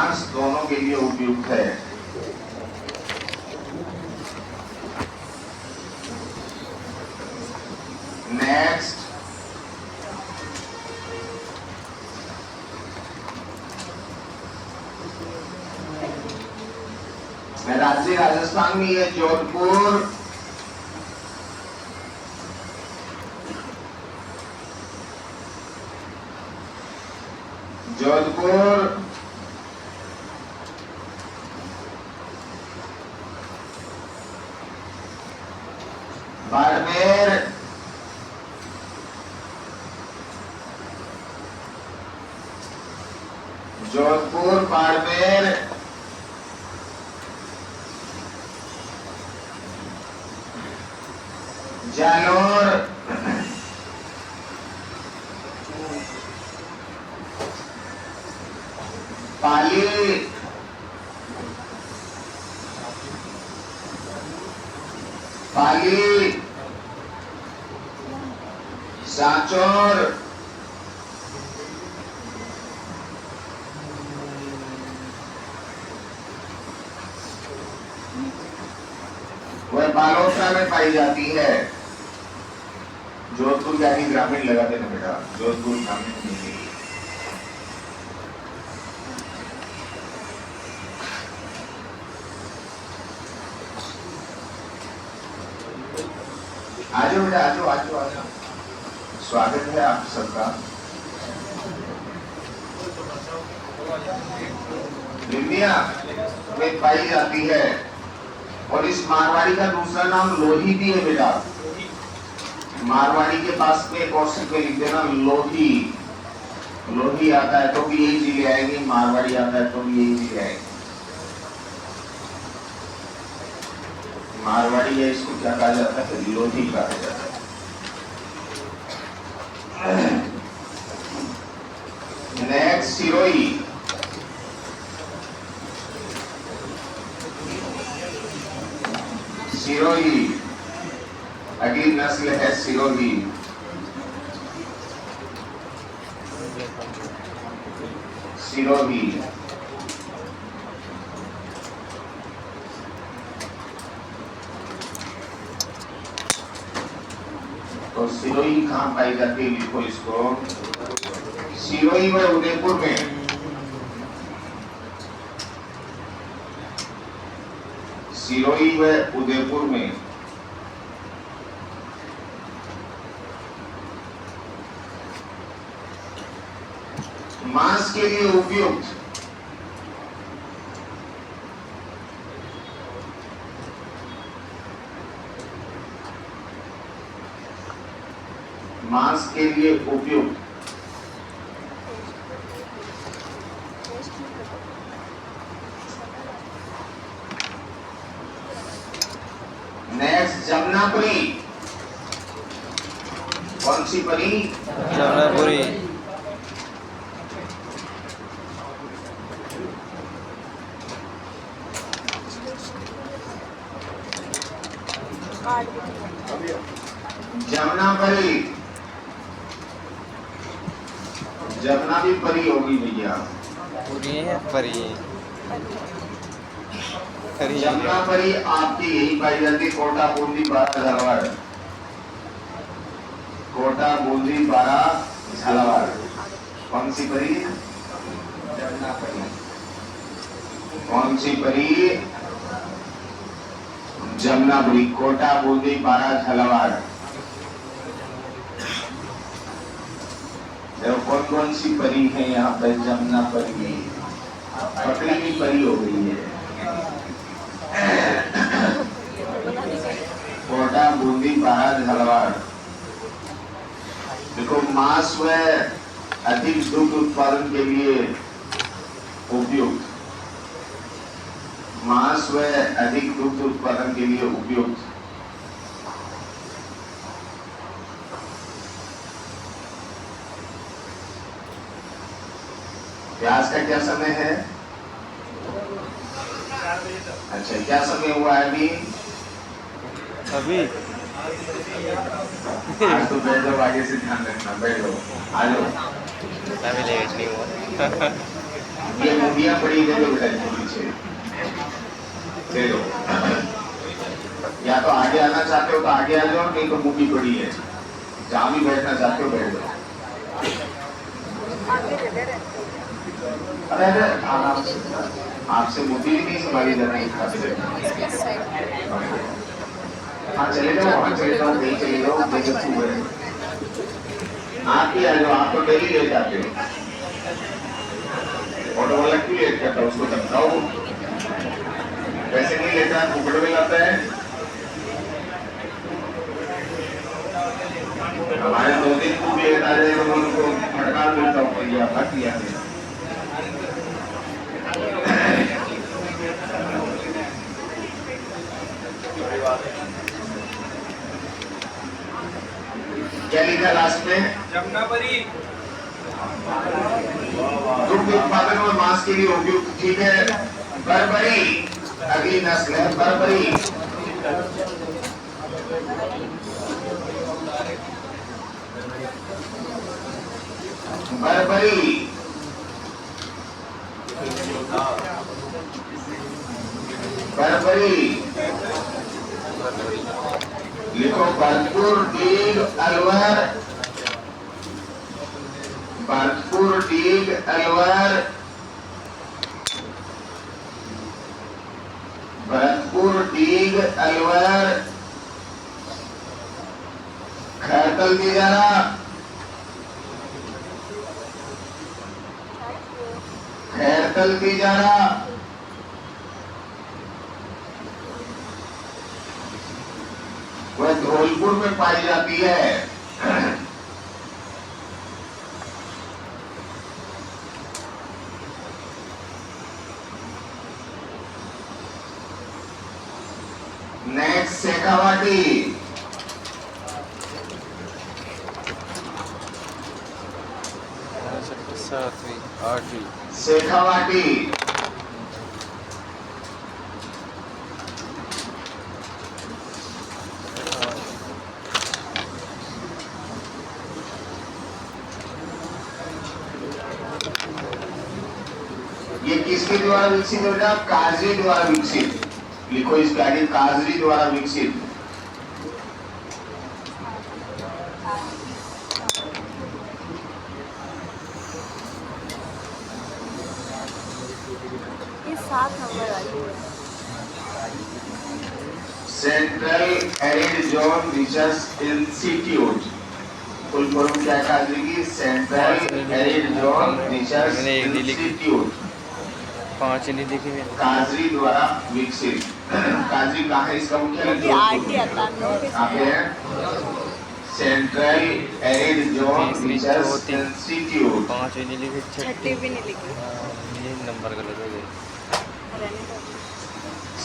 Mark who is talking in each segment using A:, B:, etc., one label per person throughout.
A: मांस दोनों के लिए उपयुक्त है। नेक्स्ट, राज्य राजस्थान में है जोधपुर, जोधपुर, बाड़मेर, जोधपुर, बाड़मेर, जालोर, पाली, पाली, सांचौर, वह बालोतरा में पाई जाती है। जोधपुर यानी ग्रामीण लगा देना बेटा, जोधपुर ग्रामीण नहीं। आजो बेटा, आजो आजो आजो, स्वागत है आप सबका। इंडिया में पाई जाती है और इस मारवाड़ी का दूसरा नाम लोही भी है बेटा। मारवाड़ी के पास में एक और में लिख देना लोही। लोही आता है तो भी यही चीज आएगी, मारवाड़ी आता है तो भी यही चीज आएगी। मारवाड़ी है, इसको क्या कहा जाता है? लोही कहा जाता है। नेक्स्ट, सिरोही। सिरोही अगली नस्ल है, सिरोही। सिरोही तो सिरोही कहाँ पाई जाती है? लिखो इसको। सिरोही में उदयपुर में, सिरोही व उदयपुर में। मांस के लिए उपयुक्त, मांस के लिए उपयुक्त। नेक्स्ट, जमनापुरी। कौन सी परी?
B: जमनापुरी।
A: जमनापरी, जमुना भी परी होगी भैया।
B: पूरी है परी।
A: जमुनापरी आपकी यही पाई जाती, कोटा, बूंदी, बारा, झालावाड़। कोटा, बूंदी, बारा, झालावाड़। कौन सी परी? जमुनापरी। कौन सी परी? जमुनापुरी। कोटा, बूंदी, बारा, झालावाड़। देखो कौन कौन सी परी है यहाँ पे? जमुनापरी, पकड़ी की परी हो गई है। कोटा, बूंदी, बारा, झालावाड़। देखो, मांस व अधिक दुग्ध उत्पादन के लिए उपयुक्त, मांस व अधिक दुग्ध उत्पादन के लिए उपयुक्त। प्याज का क्या समय है? अच्छा, क्या समय हुआ है अभी?
B: अभी
A: आज तो बैठ जाओ, आगे से ध्यान रखना, बैठ जाओ, आ जाओ।
B: अभी लेट नहीं हुआ।
A: ये मुंडियां पड़ी दे दो बेटा इसको पीछे दे दो। या तो आगे आना चाहते हो तो आगे आ जाओ, नहीं तो मुंडी पड़ी है, जहां भी बैठना चाहते हो बैठ जाओ। अरे अरे आपसे मुंडी भी नहीं संभाली जा रही। हाँ चले जाओ, वहां चले जाओ, नहीं चले जाओ, आप ही आ जाओ, आप तो डेली ले जाते हो। ऑटो वाला क्यों लेट करता है, उसको धमकाओ, पैसे नहीं लेता, फुकड़ में लाता है। हमारे 2 दिन को लेट आ जाए तो उनको हड़ताल मिलता हूँ भैया भट लिया। क्या लिखा लास्ट में?
C: जमुनापरी
A: दुग्ध उत्पादन और मांस के लिए उपयुक्त, ठीक है। बर्बरी अगली नस्ल है, बर्बरी। बर्बरी बर्बरी लिखो, भरतपुर डीग अलवर, भरतपुर डीग अलवर, भरतपुर डीग अलवर, खैरतल तिजारा, खैरतल तिजारा, वह धौलपुर में पाई जाती है। नेक्स्ट शेखावाटी,
B: सातवीं आठवीं
A: शेखावाटी, ये किसके द्वारा विकसित हो जाए? काजरी द्वारा विकसित। लिखो इसके आगे, काजरी द्वारा विकसित।
D: ये 7 नंबर वाली है।
A: Central arid zone research institute, full form क्या है काजरी की? Central arid zone research institute,
B: 5 नहीं दिखी मैंने।
A: काजरी द्वारा विकसित। काजरी कहाँ है? इसका मुख्यालय
D: आरटी आता है।
A: कहाँ पे है? Central arid zone research institute.
B: 5 नहीं लिखी,
D: छठी भी नहीं लिखी।
B: ये नंबर गलत हो गए।
D: रहने दो।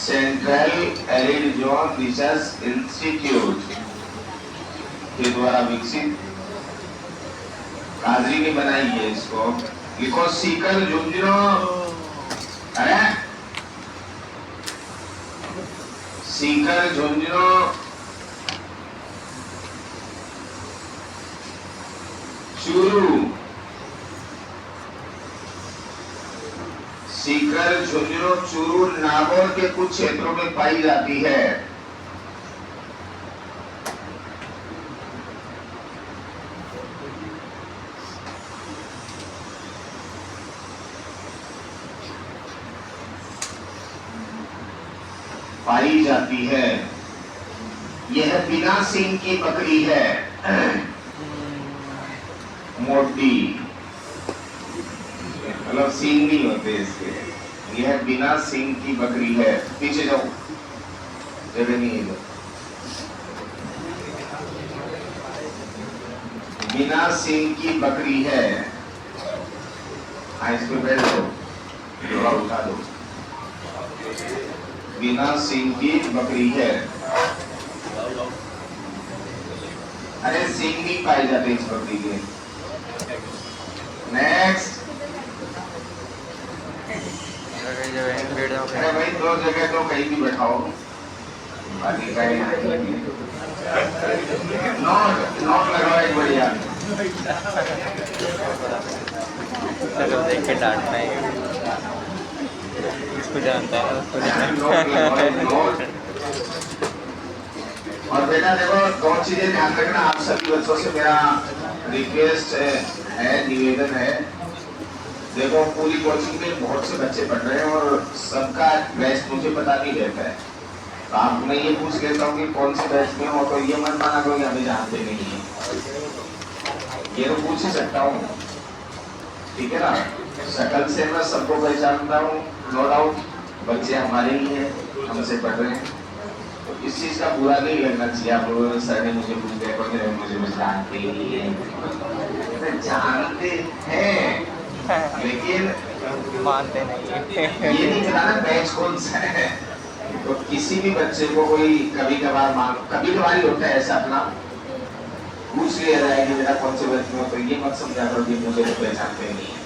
A: Central arid zone research institute के द्वारा विकसित। काजरी ने बनाई है इसको। लिखो, सीकर झुंझुनू, अरे सीकर झुंझुनू, चूरू, सीकर झुंझुनू चूरू नागौर के कुछ क्षेत्रों में पाई जाती है। पाई जाती है। यह बिना सींग की बकरी है, मोटी, मतलब सींग नहीं होते इसके। यह बिना सींग की बकरी है। पीछे जाओ, जगह नहीं है। बिना सींग की बकरी है। इस पे बैठ दो, जोड़ा उठा दो। बिना सींग की बकरी है। अरे सींग नहीं पाए जाते इस बकरी के। नेक्स्ट, अरे भाई 2 जगह तो कहीं भी बैठाओ, बाकी कहीं नोट नोट लगाओ एक बढ़िया।
B: देख के डांटना है। उसको जानता है उसको
A: नोट। और बेटा देखो, दो चीजें ध्यान रखना, आप सभी बच्चों से मेरा रिक्वेस्ट है, निवेदन है। देखो पूरी कोचिंग में बहुत से बच्चे पढ़ रहे हैं और सबका बैच मुझे पता नहीं रहता है। तो आप मैं ये पूछ लेता हूँ कि कौन से बैच में हो, तो ये मत माना करो कि हमें जानते नहीं है, ये तो पूछ ही सकता हूँ, ठीक है ना। शक्ल से मैं सबको पहचानता हूँ, नो डाउट बच्चे हमारे ही हैं, हमसे पढ़ रहे हैं, तो इस चीज का बुरा नहीं लगना चाहिए। आप लोगों ने सर ने मुझे पूछ दिया, मुझे जानते ही नहीं है, जानते हैं लेकिन
B: मानते नहीं
A: ये नहीं पता ना बैच कौन सा है। तो किसी भी बच्चे को कोई कभी कभार ही होता है ऐसा, अपना पूछ लिया जाए कि बेटा कौन से बैच में हो, तो ये मत समझा करो कि मुझे तो पहचानते नहीं है।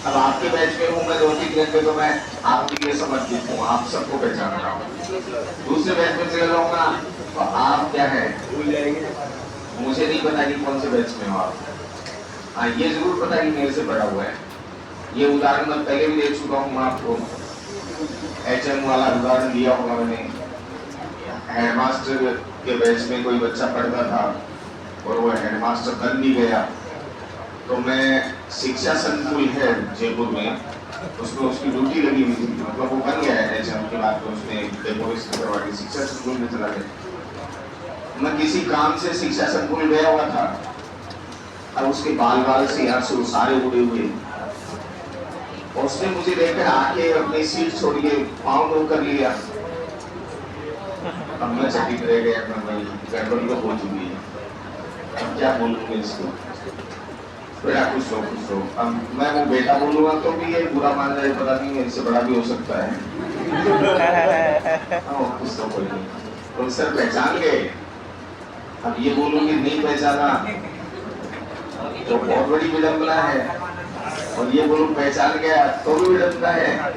A: अब आपके बैच में हूँ मैं 2-3 घंटे, तो मैं आपके लिए समझ हूँ, आप सबको पहचान रहा हूँ। दूसरे बैच में चले जाऊंगा तो आप क्या है, मुझे नहीं पता कि कौन से बैच में हो आप। हाँ ये जरूर पता कि मेरे से बड़ा हुआ है। ये उदाहरण मैं पहले भी दे चुका हूँ आपको, HM वाला उदाहरण दिया होगा मैंने। हेडमास्टर के बैच में कोई बच्चा पढ़ता था और वो हेडमास्टर बन भी गया, तो मैं शिक्षा संकुल है जयपुर में, उसमें उसकी ड्यूटी लगी हुई थी, मतलब वो बन गया है HM के बाद, तो उसने डेमोलिशन करवा के शिक्षा संकुल में चला गया। मैं किसी काम से शिक्षा संकुल गया हुआ था, और उसके बाल से यहाँ से सारे उड़े हुए, और उसने मुझे देखकर आके अपनी सीट छोड़ के पाँव मुँह कर लिया। अब मैं चकित रह गया, गड़बड़ी तो हो चुकी है, अब क्या बोलूंगा इसको। बेटा कुछ हो, अब मैं वो बेटा बोलूंगा तो भी ये बुरा मान जाए, पता नहीं मेरे से बड़ा भी हो सकता है। कुछ तो कोई नहीं, तो सर पहचान गए। अब ये बोलूंगी नहीं पहचाना तो बहुत बड़ी विडंबना है, और ये बोलूं पहचान गया तो भी विडंबना है।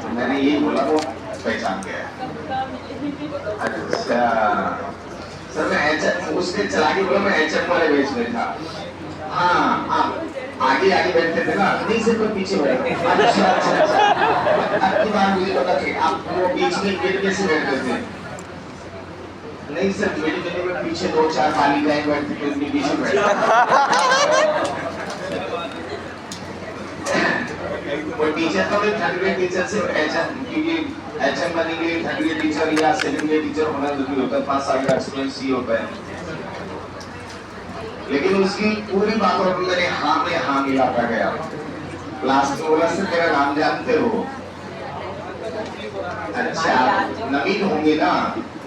A: तो मैंने यही बोला वो पहचान गया। अच्छा सर, मैं उसने चला के बोला मैं HM वाले बैच में था। हाँ आगे बैठते थे ना, नहीं सिर्फ पीछे बैठे। अच्छा अब की बात मुझे पता थी, आप वो बीच में गेट में से बैठते थे। नहीं सर, मेरी जगह में पीछे 2-4 बालिकाएं बैठती थी, उनके पीछे बैठा। वो टीचर तो भी 3rd ग्रेड टीचर से HM, क्योंकि HM बनने के लिए 3rd ग्रेड टीचर या 2nd ग्रेड टीचर होना जरूरी होता है, 5 साल का एक्सपीरियंस ही होता है। लेकिन उसकी पूरी बातों में मैंने हाँ में हाँ मिलाता गया। क्लास में बोला सर मेरा नाम जानते हो? अच्छा नवीन होंगे ना?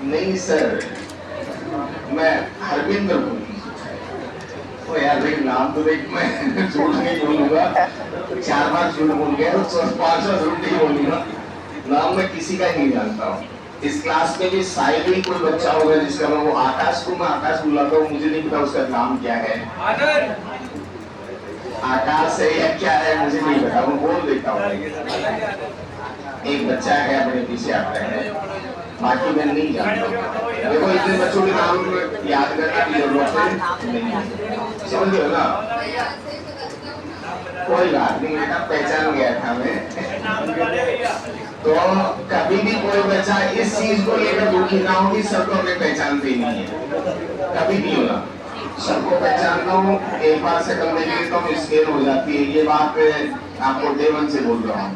A: नहीं सर मैं हरविंदर हूँ। तो यार देख नाम तो देख, मैं झूठ नहीं बोलूंगा, 4 बार झूठ बोल गया तो 5 बार झूठ नहीं बोलूंगा। नाम मैं किसी का नहीं जानता हूँ। इस क्लास में भी शायद ही कोई बच्चा होगा जिसका नाम वो आकाश को मैं आकाश बुलाता हूँ, मुझे नहीं पता उसका नाम क्या है, आकाश है या क्या है मुझे नहीं पता, वो बोल देता हूँ। एक बच्चा है अपने पीछे आता है, बाकी मैं नहीं जानता। देखो इतने बच्चों के नाम याद करने की जरूरत है, समझ गए ना? कोई बात नहीं बेटा, पहचान गया था मैं। तो कभी भी कोई बच्चा इस चीज को लेकर दुखी ना हो कि सबको हमें पहचानते नहीं है, कभी नहीं होगा। सबको पहचानता हूँ, एक बार से कल देख लेता हूँ स्केल हो जाती है, ये बात आपको डे 1 से बोल रहा हूँ।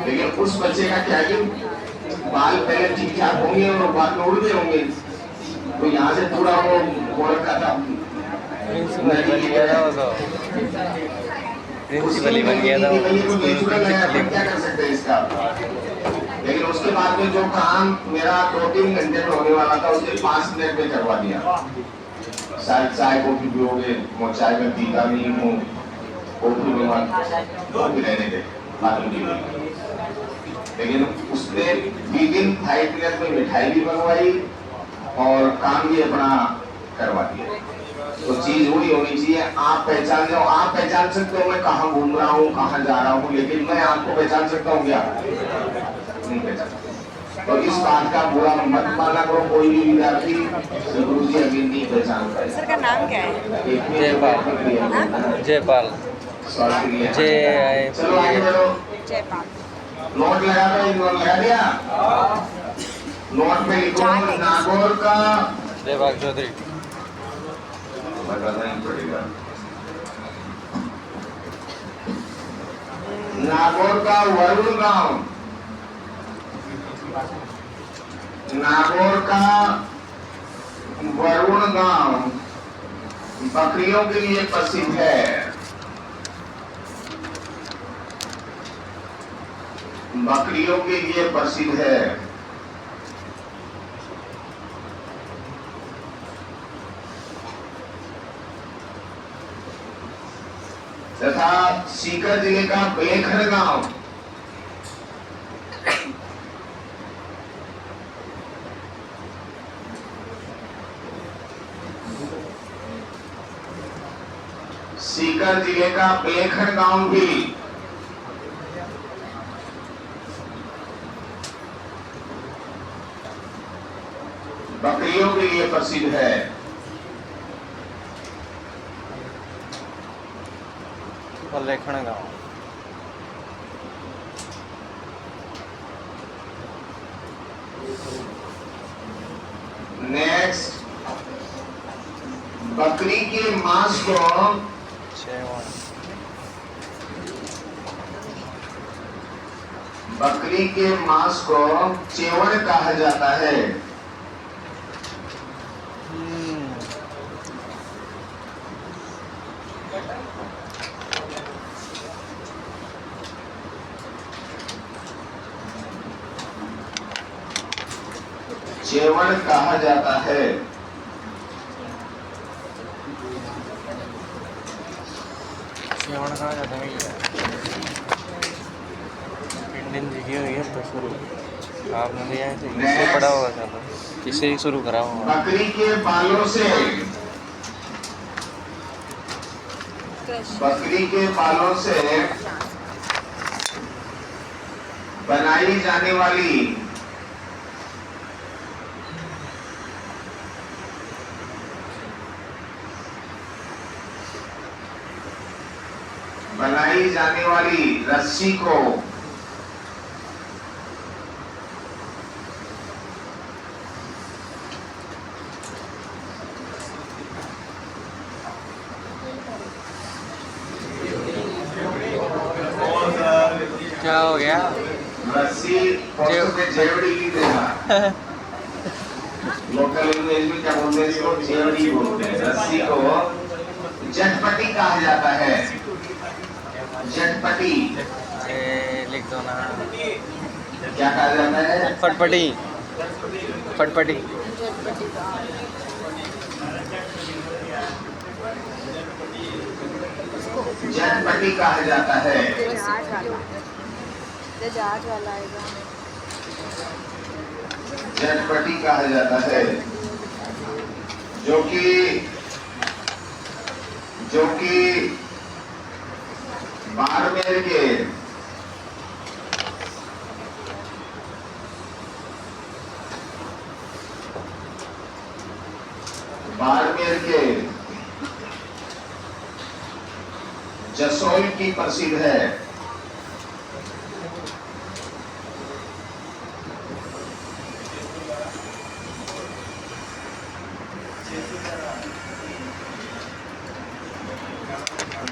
A: लेकिन उस बच्चे का क्या है, बाल पहले ठीक ठाक होंगे और बाद में उड़ते होंगे, तो यहाँ से पूरा वो रखा था,
B: प्रिंसिपल बन गया था,
A: क्या कर सकते हैं इसका। लेकिन उसके बाद में जो काम मेरा 2-3 घंटे में होने वाला था उसने 5 मिनट में करवा दिया। शायद चाय कॉफी पियोगे, वो चाय में पीता नहीं हूँ, कॉफी में रहने दे, लेकिन उसने विदिन 5 मिनट में मिठाई भी मंगवाई और काम भी अपना करवा दिया। तो चीज वही होनी चाहिए, आप पहचान जाओ। आप पहचान सकते हो मैं कहाँ घूम रहा हूँ, कहाँ जा रहा हूँ, लेकिन मैं आपको पहचान सकता हूँ क्या? नहीं पहचान। तो इस बात का बुरा मत माना करो कोई भी विद्यार्थी, गुरु जी अभी नहीं पहचान पाए।
D: सर का नाम क्या है?
B: जयपाल।
A: स्वास्थ्य के लिए।
B: जय
A: चलो आगे बढ़ो।
D: जयपाल।
A: नोट लगा दो, नोट लगा दिया। नोट पे लिखो नागौर का,
B: देवाग चौधरी।
A: बताना ही पड़ेगा। नागौर का वरुण गांव, नागौर का वरुण गांव बकरियों के लिए प्रसिद्ध है। बकरियों के लिए प्रसिद्ध है। तथा सीकर जिले का बेलखर गांव सीकर जिले का बेलखर गांव भी बकरियों के लिए प्रसिद्ध है।
B: लेखन गाँव।
A: नेक्स्ट, बकरी के मांस को
B: चेवण।
A: बकरी के मांस को चेवण कहा जाता है। चेवण कहा जाता है।
B: चेवण कहा जाता है। इंडियन जगह हुई है तो शुरू आपने दिया है, किससे पढ़ा होगा? चलो किससे ही शुरू करा होगा?
A: बकरी के बालों से, बकरी के बालों से बनाई जाने वाली रस्सी को
B: क्या हो गया?
A: रस्सी जेवड़ी की देना। लोकल लैंग्वेज में क्या बोलते हैं इसको? जेवड़ी बोलते हैं। रस्सी को जटपटी कहा जाता है। जटपटी
B: लिख दो ना।
A: क्या कहा जाता है?
B: फटपटी। फटपटी।
A: जटपटी कहा जाता है।
D: जहाज वाला आएगा।
A: जटपटी कहा जाता है, जो कि बाड़मेर के जसोल की प्रसिद्ध है।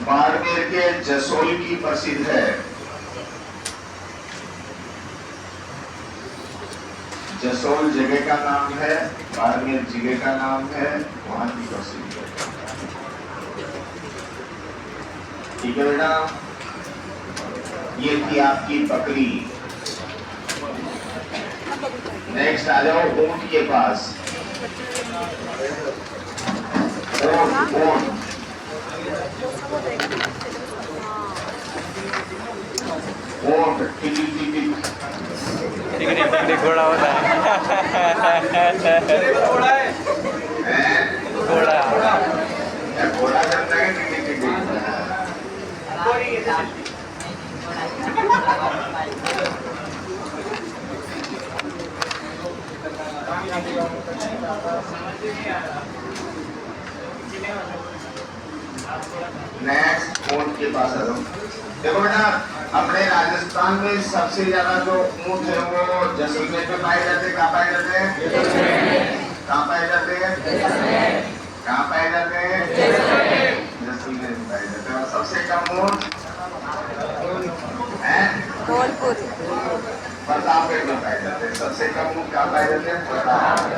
A: बाड़मेर के जसोल की प्रसिद्ध है। जसोल जगह का नाम है, बाड़मेर जिले का नाम है, वहां की प्रसिद्ध है। ठीक है बेटा, ये थी आपकी बकरी। नेक्स्ट आ जाओ ऊंट के पास। ऊंट
B: घोड़ा होता है।
A: घोड़ा करता है। नेक्स्ट ऊंट के पास आ जाओ। देखो बेटा, अपने राजस्थान में सबसे ज्यादा जो ऊंट है वो जैसलमेर में पाए जाते हैं। कहाँ पाए जाते हैं? कहाँ पाए जाते हैं? कहाँ पाए जाते हैं? जैसलमेर में पाए जाते हैं। और सबसे कम ऊंट है
D: धौलपुर।
A: प्रतापगढ़ में पाए जाते हैं। सबसे कम ऊंट कहाँ पाए जाते हैं?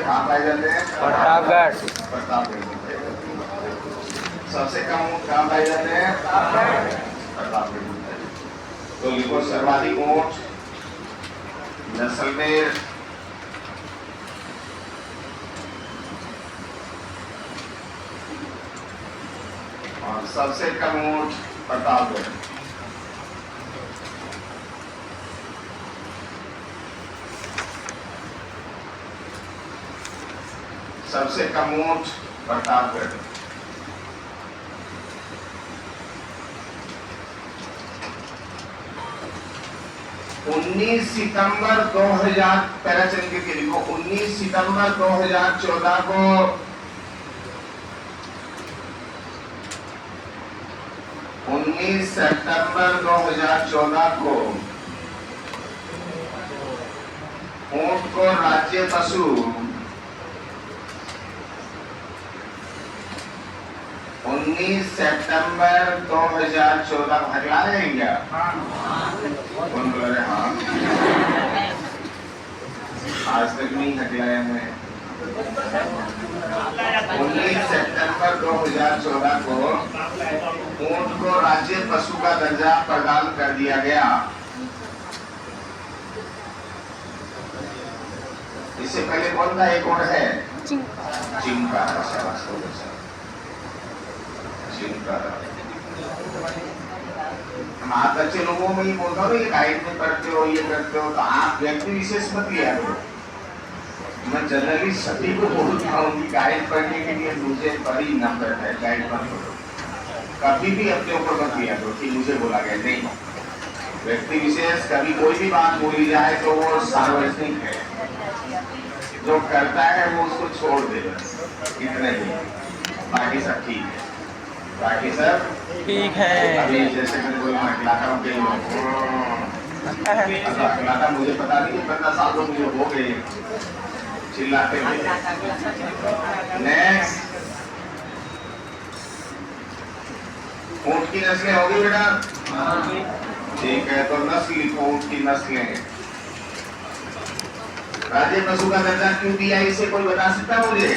A: कहाँ पाए जाते हैं?
B: प्रतापगढ़।
A: प्रतापगढ़ में पाए जाते हैं। सबसे कम ऊंट कहाँ पाए जाते हैं? प्रतापगढ़ में। तो लिखो सर्वाधिक ऊंट जैसलमेर, और सबसे कम ऊंट प्रतापगढ़। सबसे कम ऊंट प्रतापगढ़। सितंबर 2000 पहला चरण के लिखो। 19 सितंबर 2014 को सितंबर 2014 को ऊंट को राज्य पशु 19 सितंबर 2014 को हटला रहे क्या? कौन बोल रहे? हाँ, आज तक नहीं हटलाया मैं। 19 सितंबर 2014 को ऊंट को राज्य पशु का दर्जा प्रदान कर दिया गया। इससे पहले कौन था? एक और है चिंका। हम आप अच्छे लोगों में ही बोलता हूँ, ये गाइड में करते हो, ये करते हो, तो आप व्यक्ति विशेष मत लिया करो। मैं जनरली सभी को बोलता हूँ कि गाइड पढ़ने के लिए मुझे बड़ी नफरत है। गाइड मत करो, कभी भी अपने ऊपर मत लिया करो कि मुझे बोला गया। नहीं, व्यक्ति विशेष कभी कोई भी बात बोली जाए तो वो सार्वजनिक है। जो करता है वो उसको छोड़ दे, इतना ही। बाकी सब ठीक है। बाकी सब
B: ठीक है।
A: अभी जैसे मैंने कोई अखिलाता हूँ, अखिलाता मुझे पता नहीं, 15 साल तो मुझे हो गए चिल्लाते हुए। नेक्स्ट, ऊंट की नस्लें होगी बेटा? ठीक है, तो नस्ल लिखो, ऊंट की नस्लें। राज्य पशु का दर्जा क्यों दिया, इसे कोई बता सकता है मुझे?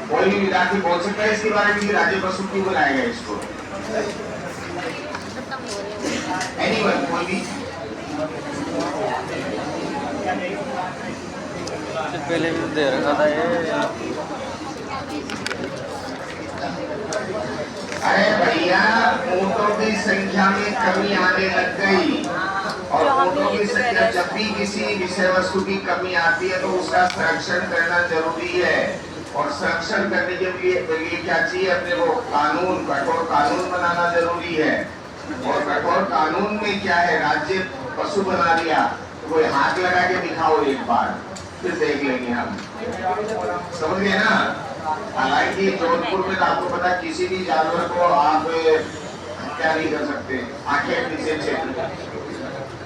A: कोई भी विद्यार्थी बोल सकता है इसके बारे में कि राज्य पशु क्यों बनाया गया इसको? एनीवन, कोई भी?
B: पहले भी दे रखा था ये।
A: अरे भैया, ऊँटों की संख्या में कमी आने लग गई, और ऊँटों की संख्या, जब भी किसी विषय वस्तु की कमी आती है तो उसका संरक्षण करना जरूरी है। और संरक्षण करने के लिए क्या चाहिए? अपने को कानून, कठोर कानून बनाना जरूरी है। और कठोर कानून में क्या है? राज्य पशु बना दिया तो कोई हाथ लगा के दिखाओ एक बार, फिर देख लेंगे हम। समझ गए ना? हालांकि जोधपुर में आपको पता, किसी भी जानवर को आप क्या नहीं कर सकते, आंखें पीछे क्षेत्र।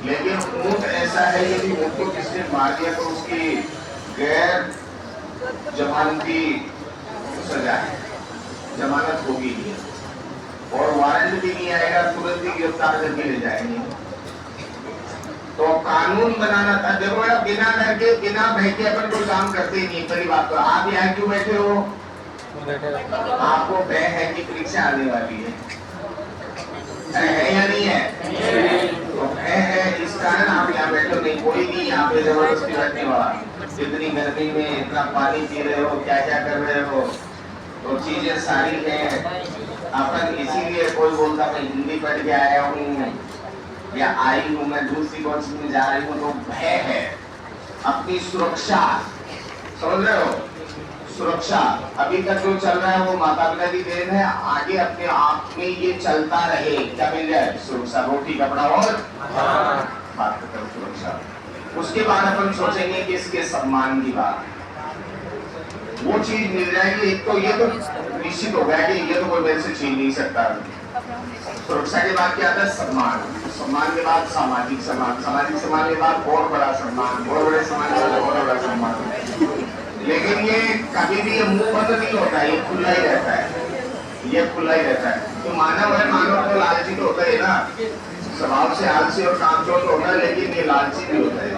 A: लेकिन ऊंट ऐसा है, यदि ऊंट को किसने मार दिया तो उसकी गैर जमानती सजा है, जमानत होगी नहीं, और वारंट भी नहीं आएगा, तुरंत ही गिरफ्तार करके ले जाएंगे। तो कानून बनाना था। देखो बेटा, बिना डर के, बिना भय के अपन कोई काम करते ही नहीं। पहली बात तो आप यहाँ क्यों बैठे हो? आपको भय है कि परीक्षा आने वाली है, है या नहीं है? तो भय है, इस कारण आप यहाँ बैठे हो। नहीं, कोई नहीं यहाँ पे जबरदस्ती बैठने वाला। इतनी गर्मी में इतना पानी पी रहे हो, क्या क्या कर रहे हो, तो चीजें सारी हैं। अपन इसीलिए कोई बोलता मैं हिंदी पढ़ के आया हूँ या आई हूँ, मैं दूसरी कोर्स में जा रही हूँ, तो भय है। अपनी सुरक्षा, समझ रहे हो? सुरक्षा अभी तक जो चल रहा है वो माता पिता की देन है। आगे अपने आप में ये चलता रहे। क्या मिल जाए? सुरक्षा, रोटी, कपड़ा और बात करो सुरक्षा। उसके बाद अपन सोचेंगे कि इसके सम्मान की बात, वो चीज मिल जाएगी। एक तो ये तो निश्चित हो गया कि ये तो कोई मेरे से छीन नहीं सकता। सुरक्षा के बाद क्या आता है? सम्मान। सम्मान के बाद सामाजिक सम्मान, सामाजिक सम्मान के बाद और बड़ा सम्मान, और बड़े सम्मान के बाद और बड़ा सम्मान। लेकिन ये कभी भी ये मुंह बंद नहीं होता है, ये खुला ही रहता है, ये खुला ही रहता है। तो मानव है, मानव तो लालची तो होता है ना, स्वभाव से आलसी और कामचोर होता है, लेकिन ये लालची भी होता है।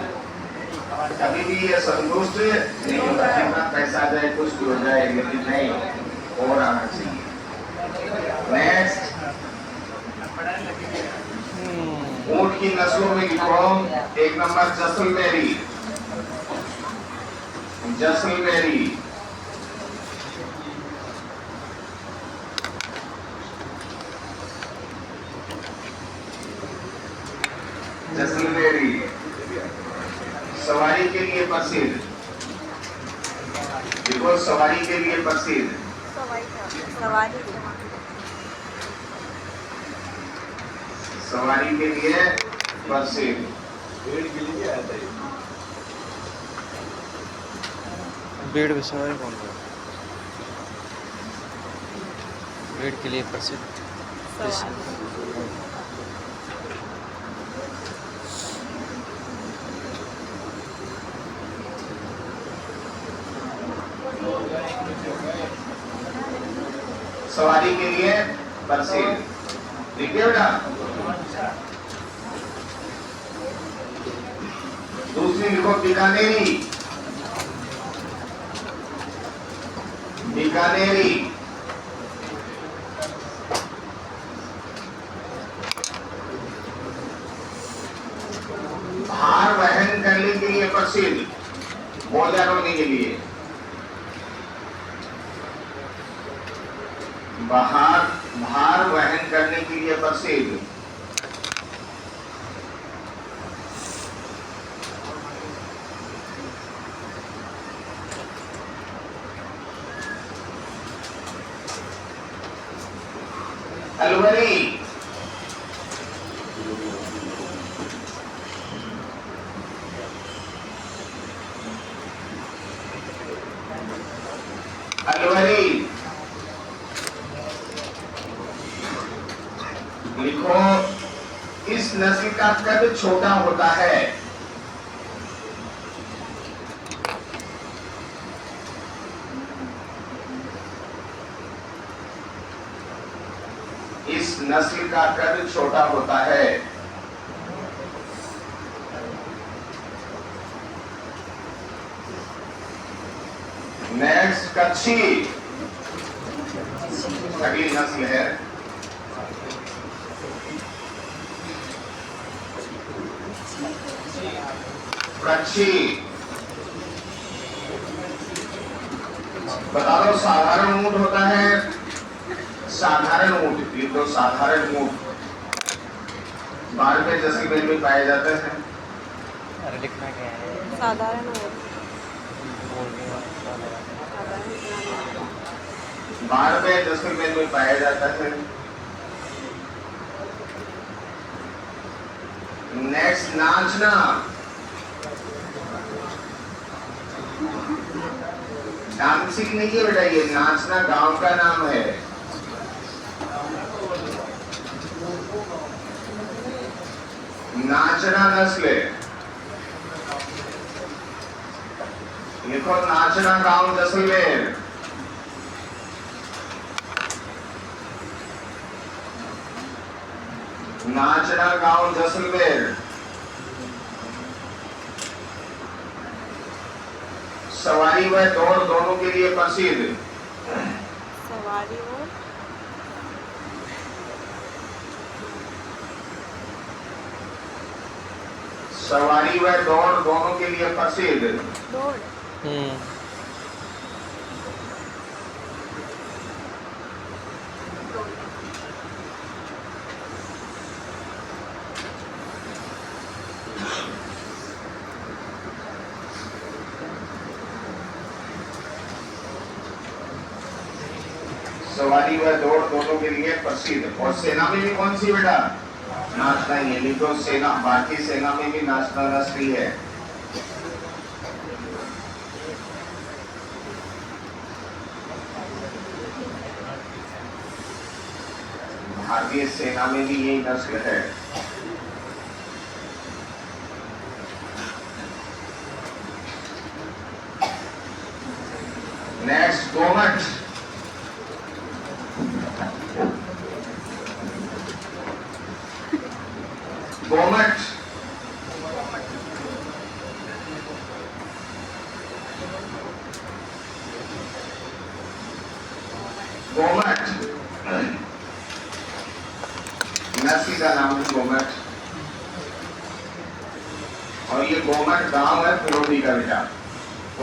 A: कभी भी ये संतुष्ट नहीं होता, जितना पैसा आ जाए कुछ भी हो जाए, लेकिन नहीं, और आना चाहिए। नेक्स्ट, ऊंट की नस्लों में लिखो, एक नंबर जैसलमेरी, जैसलमेरी, जैसलमेरी सवारी के लिए प्रसिद्ध, देखो सवारी के लिए प्रसिद्ध,
D: सवारी
A: सवारी के लिए प्रसिद्ध।
B: भीड़ में सवारी कौन है? भीड़ के लिए प्रसिद्ध।
A: सवारी के लिए प्रसिद्ध, ठीक है बेटा। दूसरी लिखो बीकानेरी, बीकानेरी, भार वहन करने के लिए प्रसिद्ध, बोझा ढोने के लिए, भार वहन करने के लिए प्रसिद्ध। अलवरी, अलवरी लिखो, इस नस्ल का कद छोटा होता है। इस नस्ल का कद छोटा होता है। नेक्स्ट, कच्छी, अगली नस्ल है। कच्छी, बता दो साधारण ऊंट होता है, साधारण ऊंट, ये तो साधारण ऊंट बारहवें जैसलमेर में पाए जाते हैं।
B: अरे लिखना क्या है?
D: साधारण
A: बारहवें जैसलमेर में पाया जाता है। नेक्स्ट, नाचना, डांसिंग नहीं है बेटा, ये नाचना गांव का नाम है। नाचना नस्ल, लिखो नाचना गांव जैसलमेर। नाचना गांव जैसलमेर, सवारी व दौड़ दोनों के लिए प्रसिद्ध।
D: सवारी और
A: सवारी व दौड़ दोनों के लिए प्रसिद्ध।
D: दौड़
A: सवारी व दौड़ दोनों के लिए प्रसिद्ध। और सेना में भी कौन सी बेटा? नाचना ही है। लिखो सेना, भारतीय सेना में भी नाचना नस्ल है। भारतीय सेना में भी यही नस्ल है। नेक्स्ट गोमट। गोमट गोमट नस्ल का नाम है गोमट, और ये गोमट गांव है फिरोदी का बेटा।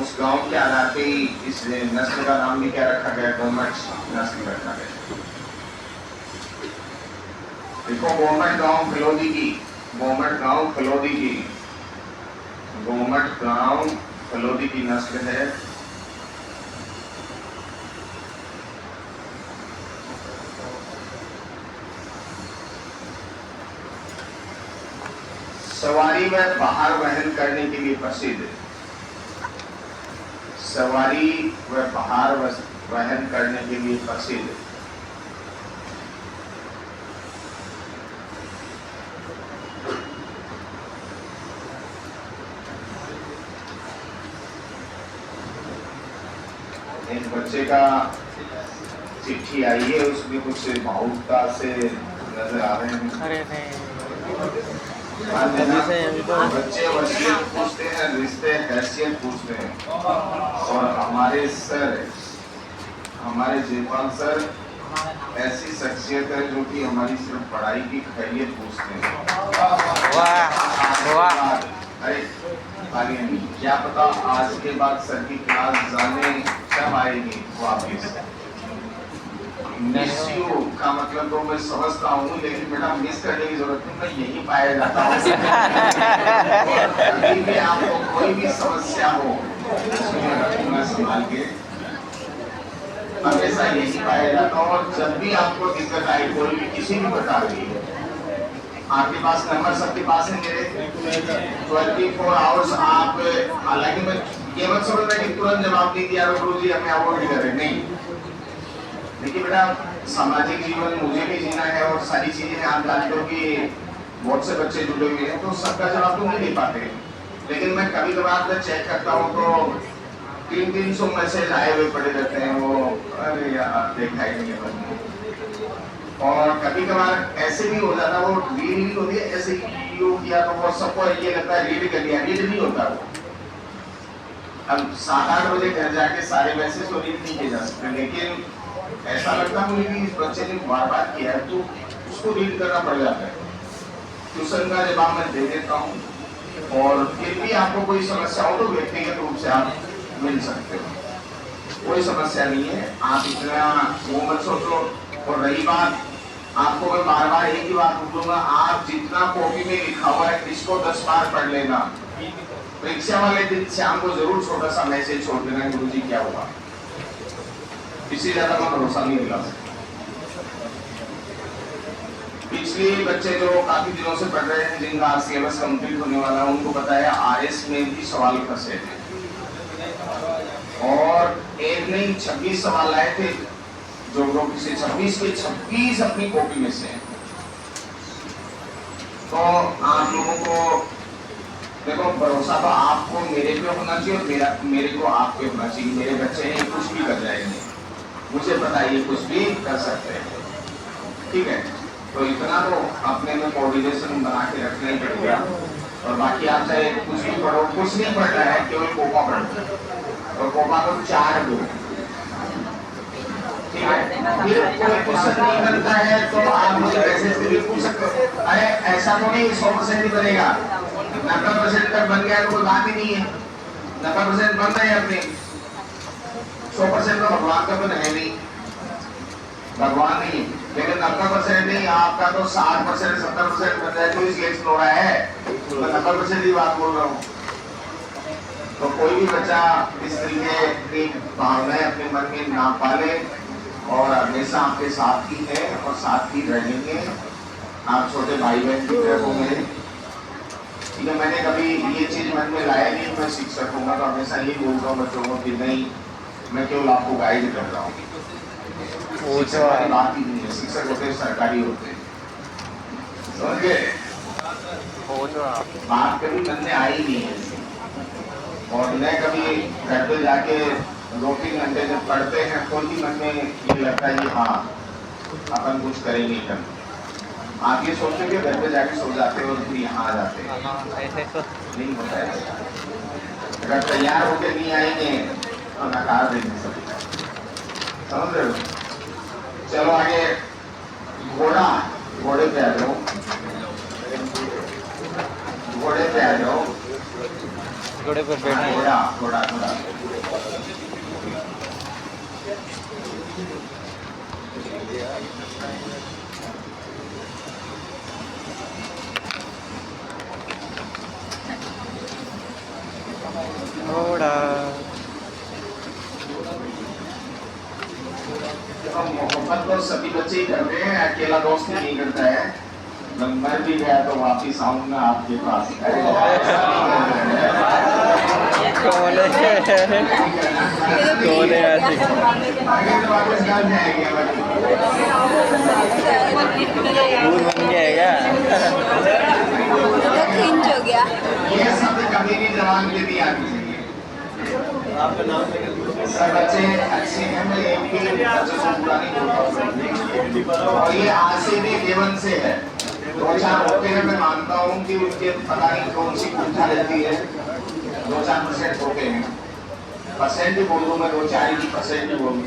A: उस गांव के आधार पे ही इस नस्ल का नाम भी क्या रखा गया, गोमट नस्ल रखा गया। देखो गोमट गांव फिरोदी की, गोमट गांव फिरोदी की, गोमट गांव फिरोदी की नस्ल है। सवारी व बाहर वहन करने के लिए प्रसिद्ध है। सवारी व बाहर वहन करने के लिए प्रसिद्ध है। एक बच्चे का चिट्ठी आई है, उसमें कुछ भावुकता से नजर आ रहे हैं।
B: अरे नहीं,
A: बच्चे वसीयत पूछते हैं, रिश्ते हैसियत पूछते हैं, और हमारे सर, हमारे जयपाल सर ऐसी शख्सियत है जो कि हमारी सिर्फ पढ़ाई की खैरियत पूछते हैं।
B: वाह वाह।
A: अरे क्या पता आज के बाद सर की क्लास जाने कब आएगी वापिस। मिस यू का मतलब तो मैं समझता हूँ, लेकिन बेटा मिस करने की जरूरत नहीं, मैं यही पाया जाता हूँ। कभी भी आपको कोई भी समस्या हो संभाल के, हमेशा यही पाया जाता हूँ। और जब भी आपको दिक्कत आई कोई भी किसी भी प्रकार की, आपके पास नंबर सबके पास है मेरे, 24 आवर्स आप, हालांकि मैं ये मत समझना कि तुरंत जवाब नहीं दिया गुरु जी हमें अवॉइड करें, नहीं। देखिए बेटा, सामाजिक जीवन मुझे भी जीना है, और सारी चीजें आप जानते हो कि बहुत से बच्चे जुड़े हुए हैं, तो सबका जवाब तो नहीं दे पाते। लेकिन मैं कभी कभार जब चेक करता हूँ तो 300 मैसेज आए हुए पड़े रहते हैं, वो अरे यार देखा ही नहीं है। और कभी कभार ऐसे भी हो जाता, वो रीड नहीं होती है, ऐसे यू किया तो वो सबको ये लगता है रीड कर लिया, रीड नहीं होता वो। अब 7-8 बजे घर जाके सारे मैसेज तो रीड नहीं किए जा सकते, लेकिन ऐसा लगता है मुझे कि इस बच्चे ने बार बार किया है तो उसको रीड करना पड़ जाता है। ट्यूशन का जवाब मैं दे देता हूँ, और फिर भी आपको कोई समस्या हो तो व्यक्तिगत रूप से आप मिल सकते हो, कोई समस्या नहीं है। आप इतना वो मत सोचो। और रही बात, आपको मैं बार बार एक ही बात बोलूंगा, आप जितना कॉपी में लिखा हुआ है इसको 10 बार पढ़ लेना। परीक्षा वाले दिन शाम को जरूर छोटा सा मैसेज छोड़ देना, गुरुजी क्या हुआ। इससे ज्यादा मैं भरोसा नहीं दिला सकता। पिछले बच्चे जो काफी दिनों से पढ़ रहे हैं, जिनका सिलेबस कंप्लीट होने वाला है, उनको बताया आरएस में भी सवाल फंसे थे, और एक नहीं 26 सवाल आए थे, जो लोग से 26 के 26 अपनी कॉपी में से। तो आप लोगों को देखो, भरोसा तो आपको मेरे पे होना चाहिए, और मेरे को आप पे होना चाहिए। मेरे बच्चे हैं, कुछ भी कर जाएंगे, मुझे पता है ये कुछ भी कर सकते हैं, ठीक है। तो इतना तो अपने में कोऑर्डिनेशन बना के रखना ही पड़ेगा। और बाकी आप चाहे कुछ भी पढ़ो, कुछ नहीं पढ़ना है, केवल कोपा पढ़ो, और कोपा को 4 दो, ठीक है। फिर कोई क्वेश्चन नहीं बनता है तो आप मुझे मैसेज करके पूछ सकते हो। अरे ऐसा तो नहीं 100% ही बनेगा, 90% तक बन गया तो कोई बात ही नहीं है। 90% बन रहे हैं अपने, 100% तो भगवान का तो है नहीं, भगवान नहीं, लेकिन 90% नहीं, आपका तो 60% 70% बन जाए तो इसलिए हो रहा है, तो 90% की बात बोल रहा हूँ। तो कोई भी बच्चा इस तरीके की भावनाएं अपने मन में ना पाले, और हमेशा आपके साथ ही है और साथ ही रहेंगे। आप छोटे भाई बहन की तरह हो मेरे, ठीक है। मैंने कभी ये चीज मन में लाया नहीं, मैं शिक्षक हूँ तो हमेशा यही बोलता हूँ बच्चों को कि नहीं, मैं केवल आपको गाइड कर रहा हूँ।
B: वो
A: शिक्षक
B: जो
A: वाली बात ही नहीं है, शिक्षक होते हैं सरकारी होते हैं, समझ गए?
B: वो जो
A: बात कभी मन में आई नहीं है, और न कभी घर पे जाके 2-3 घंटे जब पढ़ते हैं तो ही मन में ये लगता है कि हाँ अपन कुछ करेंगे कल। आप ये सोचते कि घर पे जाके सो जाते हो और फिर यहाँ आ जाते हैं,
B: ऐसे तो
A: नहीं होता है ऐसा। अगर तैयार होकर नहीं आएंगे तो नकार देंगे सभी, समझ रहे हो? चलो आगे, घोड़ा, घोड़े पे आ जाओ, घोड़े पे आ जाओ।
B: घोड़े पर बैठना है।
A: घोड़ा घोड़ा घोड़ा
B: घोड़ा
A: मोहब्बत तो सभी बच्चे ही करते हैं, अकेला दोस्त ही नहीं करता है। मैं मर भी गया तो वापिस आऊंगा आपके पास।
B: कौन है ऐसे?
A: वापिस घर जाएंगे
B: भूत बन के है क्या?
D: तो क्रिंज हो गया।
A: ये शब्द कभी भी जवान के नहीं आनी चाहिए। सब बच्चे अच्छे हैं, मैं एक भी बच्चों को बुरा नहीं बोलता, और ये आज से नहीं जीवन से है। 2-4 होते हैं, मैं मानता हूँ कि उनके पता नहीं कौन सी कुंठा रहती है, 2-4% होते हैं, परसेंट ही बोल दूँ मैं, 2-4 ही परसेंट ही बोल दूँ,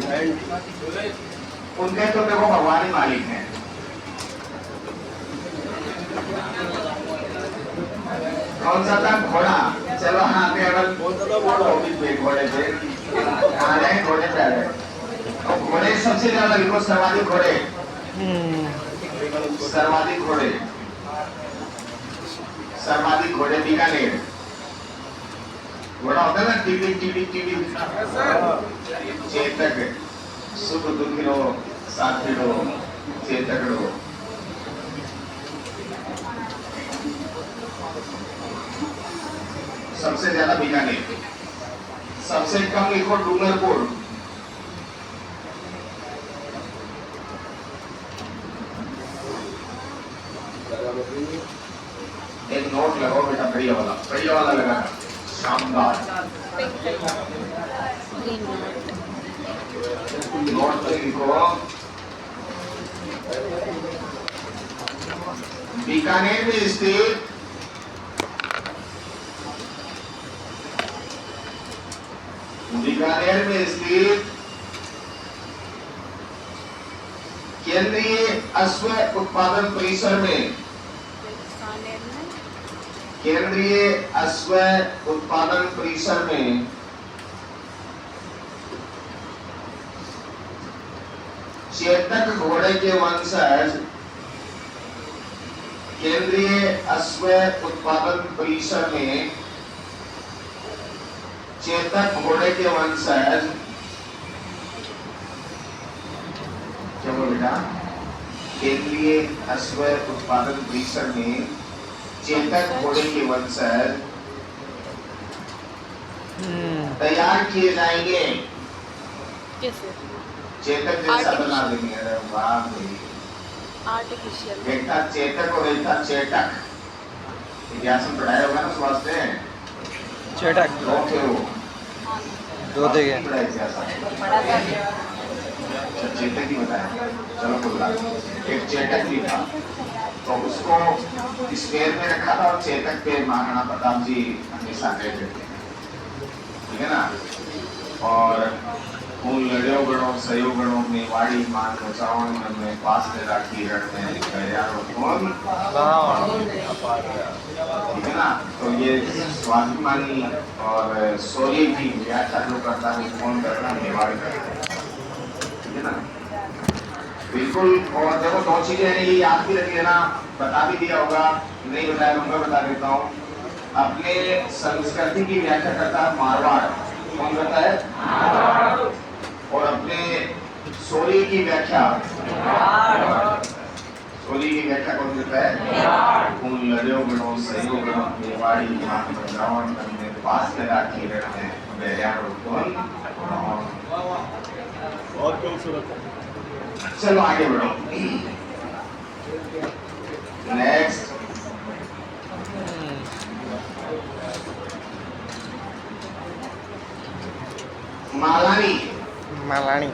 A: उनके तो देखो भगवान ही मालिक है। कौन सा था? घोड़ा। चलो हाँ पे अगर घोड़े पे आ जाए, घोड़े पे आ जाए। और घोड़े सबसे ज्यादा लिखो, सर्वाधिक घोड़े, सर्वाधिक घोड़े, सर्वाधिक घोड़े बीकानेर। घोड़ा होता है ना, टीवी टीवी टीवी, चेतक, सुख दुख रो साथ रो, चेतक रो। सबसे ज्यादा बीकानेर, सबसे कम लिखो डूंगरपुर, एक नोट लगाओ बेटा, बढ़िया वाला लगाना, शानदार नोट पे लिखो बीकानेर में स्थित केंद्रीय अश्व उत्पादन परिसर में, केंद्रीय अश्व उत्पादन परिसर में चेतक घोड़े के वंशज, केंद्रीय अश्व उत्पादन परिसर में चेतक घोड़े के वंशज, क्या बोल बेटा? केंद्रीय अश्व उत्पादन परिसर में चेतक घोड़े के वंशज तैयार किए जाएंगे।
D: कैसे?
A: चेतक जैसा बना देंगे। अरे वाह भाई,
D: आर्टिफिशियल।
A: एक था चेतक और एक था चेटक। इतिहास में पढ़ाया होगा ना उस वास्ते।
B: चेटक
A: दो थे वो,
B: दो थे क्या?
A: बड़ा इतिहास है। अच्छा चेतक ही बताया, चलो कोई बात नहीं। एक चेटक भी था, तो उसको इस पेड़ में रखा था, और चेतक पे महाराणा प्रताप जी हमेशा रहते थे, ठीक है ना। और उन लड़ो गणों सयो गणों में वाड़ी मान बचावन में पास में राखी रण में गयारो कौन, ठीक है ना। तो ये स्वाभिमानी और सोरी की व्याख्या जो करता है कौन करता है? मेवाड़ करता है, ठीक है ना। बिल्कुल। और देखो 2 चीजें हैं, ये याद भी रख लेना, बता भी दिया होगा, नहीं बताया तो मैं बता देता हूँ। अपने संस्कृति की व्याख्या करता है मारवाड़, कौन करता है? और अपने सोरी की व्याख्या, सोरी की व्याख्या कौन करता है? उन लड़ो गणों सयो गणों मेवाड़ी मान बचावन में पास में राखी रण में गयारो कौन। चलो आगे बढ़ो। नेक्स्ट मालानी।
B: मालानी।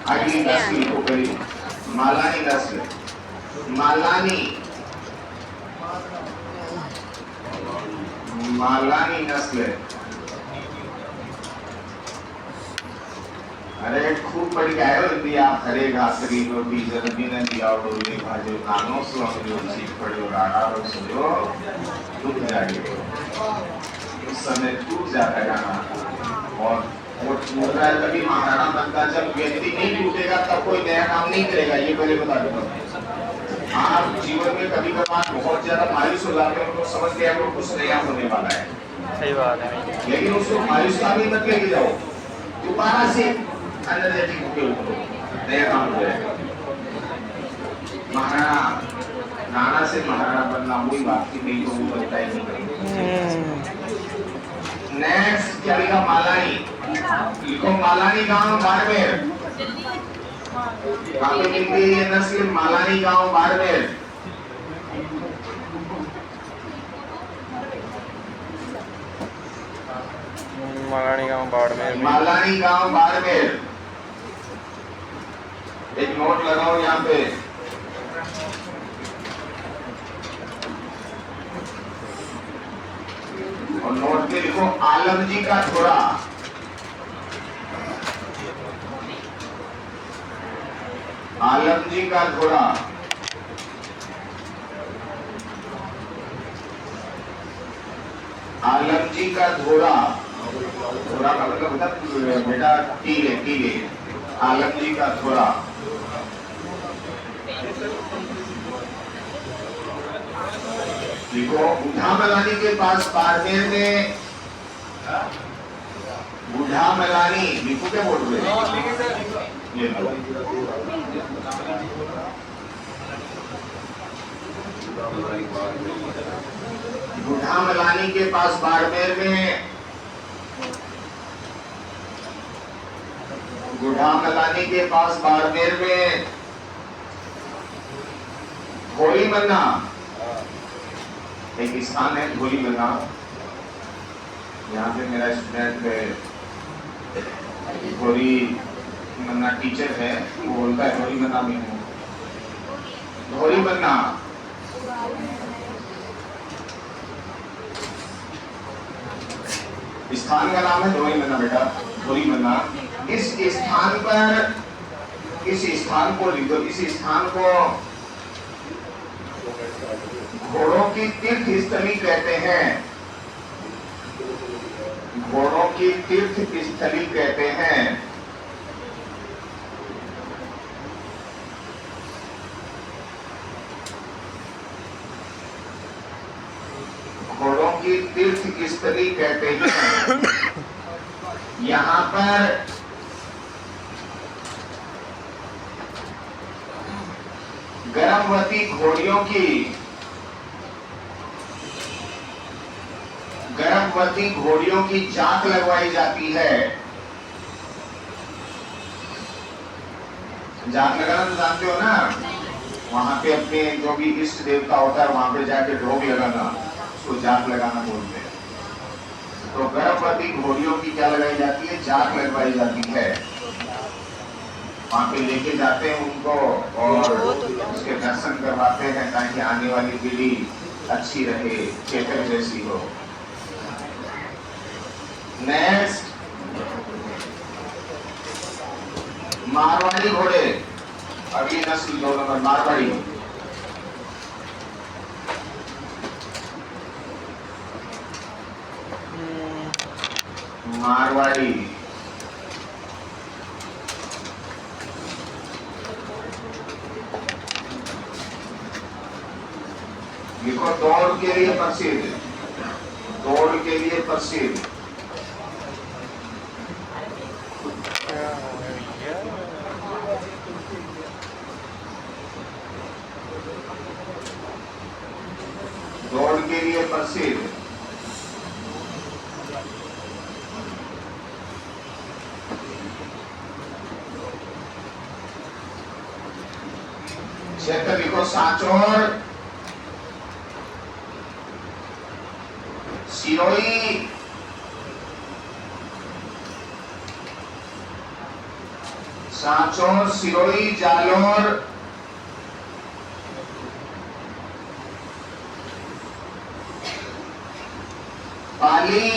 A: अगली नस्ल को करी मालानी नस्ल। मालानी मालानी नस्ल। अरे खूब पढ़ के आए हो हिंदी आप। हरे घासरी रोटी जल्दी न दिया डोली भाजो नानो सुनो सीख पढ़ो राणा रो सुनो टूट जागे। उस समय टूट जाता गाना और वो टूट रहा है तभी महाराणा बनता। जब व्यक्ति नहीं टूटेगा तब कोई नया काम नहीं करेगा, ये पहले बता दूंगा। आप जीवन में कभी कभार बहुत ज्यादा मायूस हो जाते हो तो समझ गया वो कुछ नया होने वाला है।
B: सही बात है।
A: लेकिन उसको मायूसता भी मत लेके जाओ, दोबारा से एनर्जेटिक होके उठो, नया काम हो जाएगा। महाराणा नाना से महाराणा बनना वही बात की नहीं तो वो बनता ही नहीं। नेक्स्ट क्या लिखा? मालानी। लिखो मालानी गांव बाड़मेर। कहाँ पे मिलती है ये नस्ल? मालानी गांव बाड़मेर।
B: मालानी गांव बाड़मेर।
A: मालानी गांव बाड़मेर। एक नोट लगाओ यहाँ पे। और नोट पे लिखो आलम जी का थोड़ा। आलम जी का थोड़ा। आलम जी का थोड़ा। थोड़ा का मतलब होता बेटा टीले टीले। आलम जी का थोड़ा। देखो बूढ़ा मलानी के पास बाड़मेर में बूढ़ा मलानी लिखो क्या बोल रहे ये बूढ़ा मलानी के पास बाड़मेर में बूढ़ा मलानी के पास बाड़मेर में घोड़ी मन्ना एक स्थान है। घोड़ी मन्ना यहाँ पे मेरा स्टूडेंट घोड़ी मन्ना टीचर है, वो बोलता है घोड़ी मन्ना में हूँ। घोड़ी मन्ना स्थान का नाम है घोड़ी मन्ना बेटा। घोड़ी मन्ना इस स्थान पर इस स्थान को लिखो। इस स्थान को घोड़ों की तीर्थ स्थली कहते हैं। घोड़ों की तीर्थ स्थली कहते हैं। घोड़ों की तीर्थ स्थली कहते हैं। यहाँ पर गर्भवती घोड़ियों की जांच लगवाई जाती है। जांच लगाना तो जानते हो ना, वहां पे अपने जो भी इष्ट देवता होता है वहां पे जाके ढोक लगाना, उसको जांच लगाना बोलते हैं। तो गर्भवती घोड़ियों की क्या लगाई जाती है? जांच लगवाई जाती है। वहां पे लेके जाते हैं उनको और उसके दर्शन करवाते हैं ताकि आने वाली पीढ़ी अच्छी रहे, चेतन जैसी हो। नेक्स्ट मारवाड़ी घोड़े। अगली नस्ल 2 नंबर मारवाड़ी। मारवाड़ी देखो दौड़ के लिए प्रसिद्ध। दौड़ के लिए प्रसिद्ध। दौड़ के लिए प्रसिद्ध। क्षेत्र लिखो सांचौर, सिरोही, सांचौर, सिरोही, जालोर, पाली,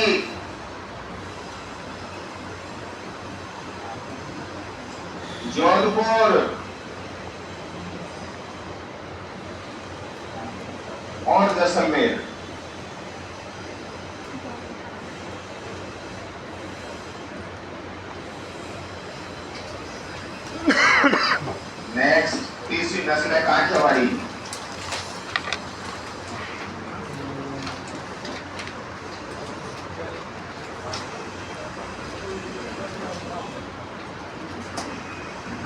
A: जोधपुर और जैसलमेर। नेक्स्ट तीसरी नस्ल है काठियावाड़ी।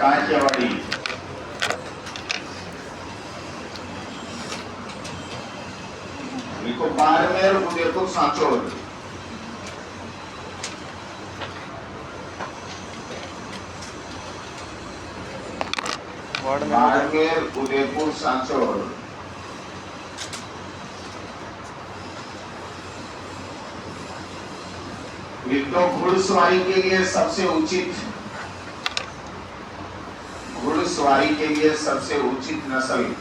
A: काठियावाड़ी लिखो बाड़मेर, उदयपुर, सांचौर। बाड़मेर, उदयपुर, सांचौर। लिखो घुड़सवारी के लिए सबसे उचित, घुड़सवारी के लिए सबसे उचित नस्ल,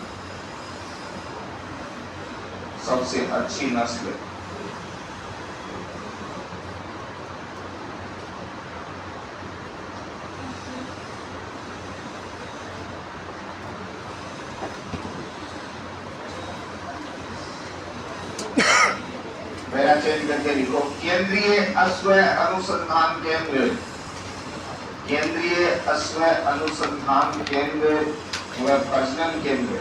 A: सबसे अच्छी नस्ल। मेरा चेंज करके लिखो केंद्रीय अश्व अनुसंधान केंद्र, केंद्रीय अश्व अनुसंधान केंद्र व प्रजनन केंद्र,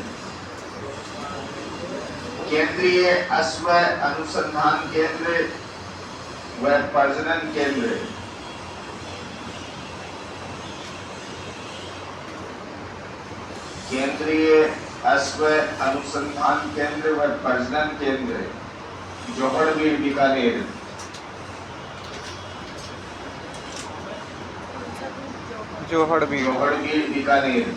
A: केंद्रीय अश्व अनुसंधान केंद्र व प्रजनन केंद्र। केंद्रीय अश्व अनुसंधान केंद्र व प्रजनन केंद्र, जोहड़बीड़, बीकानेर।
B: जोहड़बीड़,
A: जोहड़बीड़, बीकानेर।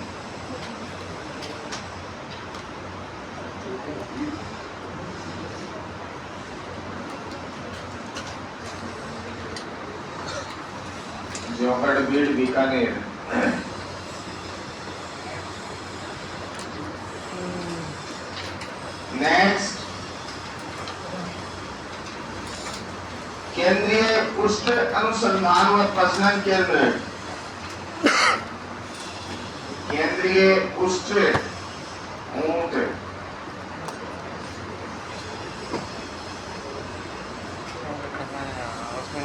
A: जोहड़बीड़, बीकानेर। नेक्स्ट केंद्रीय पुष्ट अनुसंधान व प्रजनन केंद्र, केंद्रीय पुष्ट ऊंट,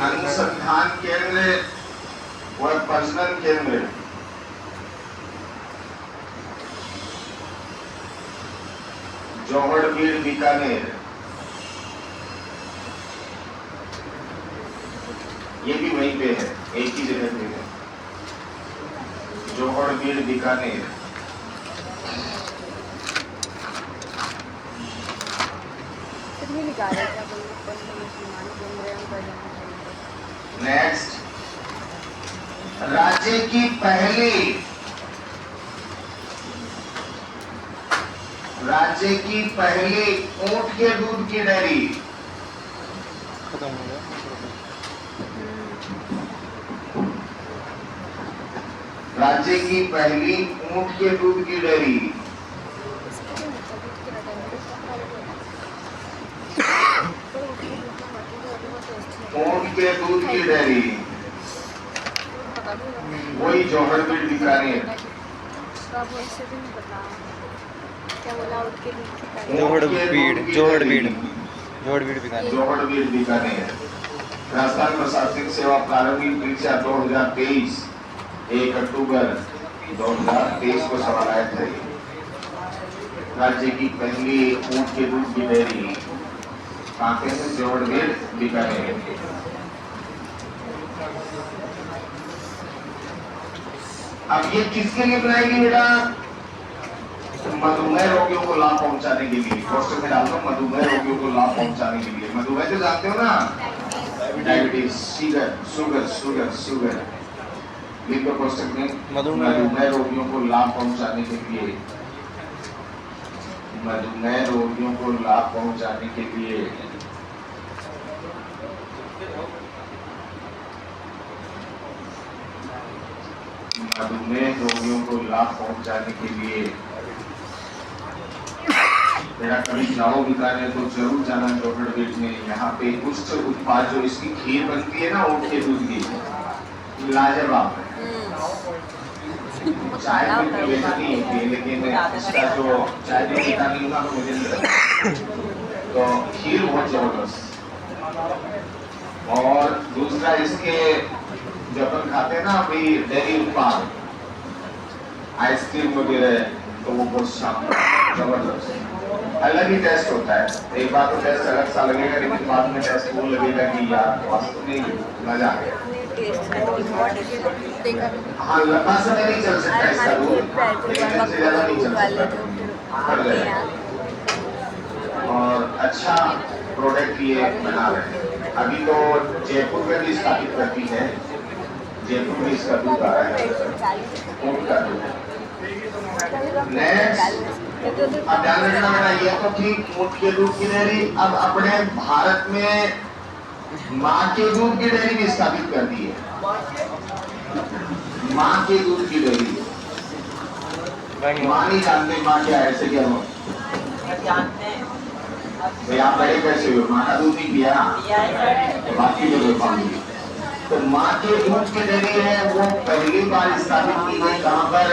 A: अनुसंधान केंद्र व प्रजनन केंद्र। जोहड़बीड़, बीकानेर। ये भी वहीं पे है, एक ही जगह पे है, जोहड़बीड़, बीकानेर। नेक्स्ट राज्य की पहली, राज्य की पहली ऊंट के दूध की डेयरी।
B: खत्म हो गया।
A: राज्य की पहली ऊंट के दूध की डेयरी। ऊंट के दूध की डेयरी, वही जोहड़बीड़, बीकानेर।
B: जोहड़बीड़, जोहड़बीड़, जोहड़बीड़, बीकानेर।
A: जोहड़बीड़, बीकानेर। राजस्थान प्रशासनिक सेवा प्रारंभिक परीक्षा 2023 1 अक्टूबर 2023 को सवाल आया था। राज्य की पहली ऊंट के दूध की डेयरी कहाँ पे है? जोहड़बीड़, बीकानेर। अब ये किसके लिए बनाएगी बेटा? मधुमेह रोगियों को लाभ पहुंचाने के लिए। क्वेश्चन में डालता हूँ मधुमेह रोगियों को लाभ पहुंचाने के लिए। मधुमेह तो जानते हो ना, डायबिटीज, शुगर। लिखो क्वेश्चन में मधुमेह रोगियों को लाभ पहुंचाने के लिए मधुमेह रोगियों को लाभ पहुंचाने के लिए मेरा कभी जाओ बिताने तो जरूर जाना चौखड़गेट में। यहाँ पे कुछ उत्पाद जो इसकी खीर बनती है ना ऊँट के दूध की, लाजवाब है। चाय में नहीं होती, लेकिन इसका जो चाय जो बितानी होगा तो मुझे नहीं लगता। तो खीर बहुत जबरदस्त। और दूसरा इसके जो अपन खाते हैं ना अभी डेयरी उत्पाद, आइसक्रीम वगैरह, तो वो बहुत शानदार जबरदस्त अलग ही टेस्ट होता है। एक बार तो टेस्ट अलग सा लगेगा, लेकिन बाद में टेस्ट वो लगेगा कि यार वास्तव में मजा आ गया। हाँ, लंबा समय नहीं चल सकता इसका दूध, लेकिन इससे ज्यादा नहीं चल सकता। और अच्छा प्रोडक्ट ये बना रहे हैं। अभी तो जयपुर में भी स्थापित करती है, जयपुर में इसका दूध आ रहा है, ऊँट का दूध। नेक्स्ट, अब ध्यान रखना बेटा, ये तो ठीक ऊँट के दूध की डेयरी। अब अपने भारत में माँ के दूध की डेयरी भी स्थापित कर दी है। माँ के दूध की डेयरी, माँ नहीं जानते माँ क्या है, ऐसे क्या हो भाई, आप बड़े कैसे हो, माँ का दूध नहीं पिया तो बाकी जो पाऊंगी। तो माँ के दूध की डेयरी है, वो पहली बार स्थापित की गई कहाँ पर,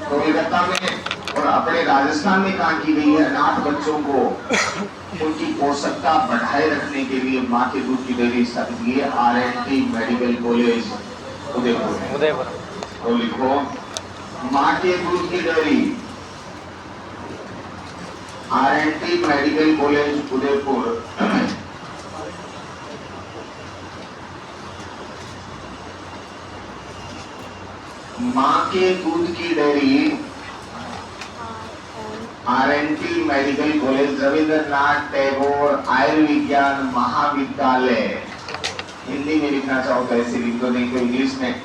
A: कोलकाता में। और अपने राजस्थान में कहाँ की गई है, अनाथ बच्चों को उनकी पोषकता बढ़ाए रखने के लिए माँ के दूध की डेयरी स्थापित की है। R&T medical college Udaipur. तो लिखो माँ के दूध की dairy, R&T medical college Udaipur. माँ के दूध की dairy, R&T medical college, Rabindranath Tagore आयुर्विज्ञान महाविद्यालय। हिंदी में लिखना चाहो तो ऐसे लिख दो, नहीं तो इंग्लिश में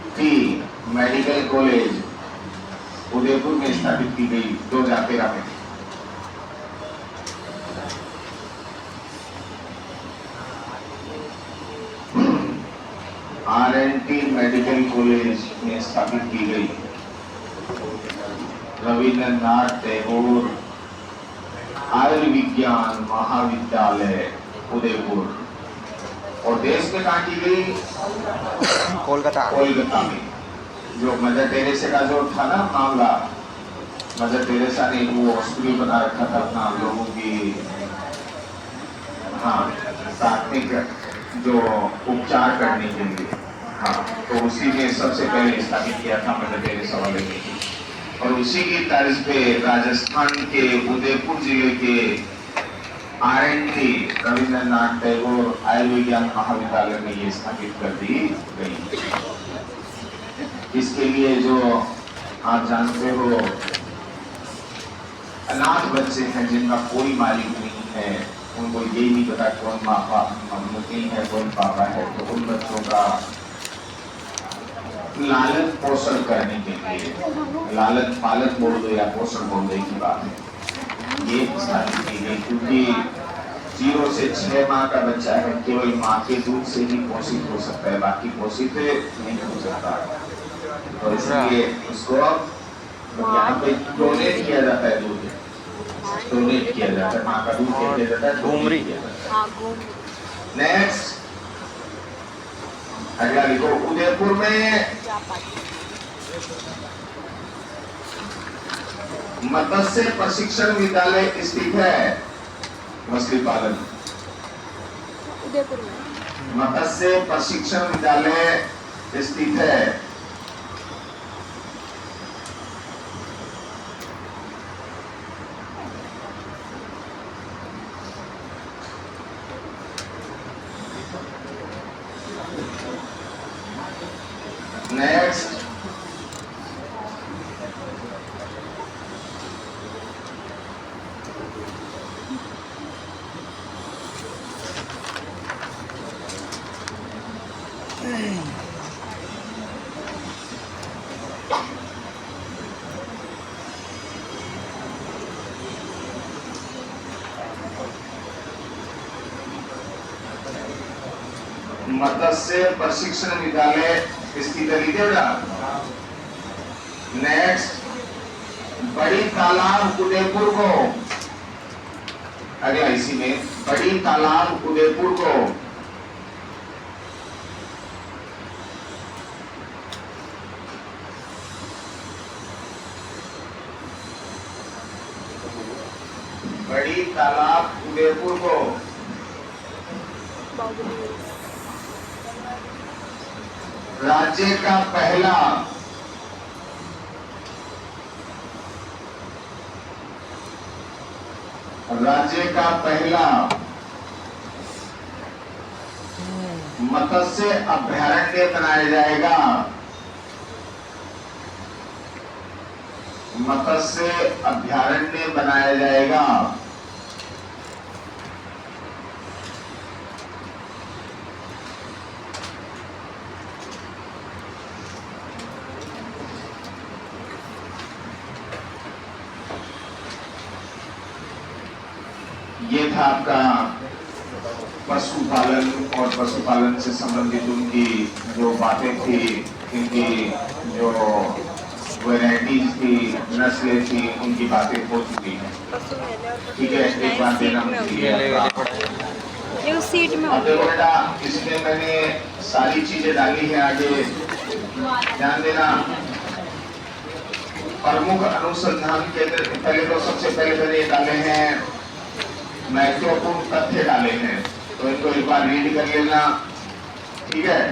A: R&T मेडिकल कॉलेज उदयपुर में स्थापित की गई 2013 में। R&T मेडिकल कॉलेज में स्थापित की गई, रविंद्रनाथ टैगोर आयुर्विज्ञान महाविद्यालय उदयपुर। और देश में कहाँ की गई, कोलकाता में। जो मदर टेरेसा का जो था ना मामला, मदर टेरेसा ने वो हॉस्पिटल बना रखा था अपना लोगों की, हाँ, प्राथमिक जो उपचार करने के लिए। हाँ, तो उसी में सबसे पहले स्थापित किया था मदर टेरेसा वाले ने। और उसी की तर्ज पे राजस्थान के उदयपुर जिले के R&T रविंद्रनाथ टैगोर आयुर्विज्ञान महाविद्यालय में ये स्थापित कर दी गई। इसके लिए जो आप जानते हो अनाथ बच्चे हैं जिनका कोई मालिक नहीं है, उनको यही नहीं पता कौन माँ मम्मी है कौन पापा है, तो उन बच्चों का लालन पोषण करने के लिए, लालन पालन बोल दो या पोषण बोल दो की बात है, ये स्थापित की गई। क्योंकि 0 से 6 माह का बच्चा है, केवल माँ के दूध से ही पोषित हो सकता है, बाकी पोषित नहीं हो सकता। तो इसलिए उसको यहाँ पे डोनेट किया जाता है, दूध डोनेट किया जाता है, माँ का दूध किया जाता है, घूमरी। नेक्स्ट, अगला लिखो, उदयपुर में मत्स्य प्रशिक्षण विद्यालय स्थित है। मछली पालन
D: उदयपुर में
A: मत्स्य प्रशिक्षण विद्यालय स्थित है। नेक्स्ट, मत्स्य प्रशिक्षण विद्यालय स्थित है, लिखे बेटा। नेक्स्ट, बड़ी तालाब उदयपुर को, अगला इसी में बड़ी तालाब उदयपुर को बड़ी तालाब उदयपुर को
D: बाहुबली
A: राज्य का पहला मत्स्य अभयारण्य बनाया जाएगा। मत्स्य अभयारण्य बनाया जाएगा। ये था आपका पशुपालन और पशुपालन से संबंधित उनकी जो बातें थी, इनकी जो वैरायटीज थी, नस्लें थी, उनकी बातें हो चुकी हैं। ठीक है, एक बात देना
D: ये उस सीट में
A: अब देखो बेटा, इसमें मैंने सारी चीजें डाली है, आगे ध्यान देना। प्रमुख अनुसंधान केंद्र, पहले तो सबसे पहले मैंने डाले हैं महत्वपूर्ण तथ्य डाले हैं, तो इनको एक बार रीड कर लेना। ठीक है,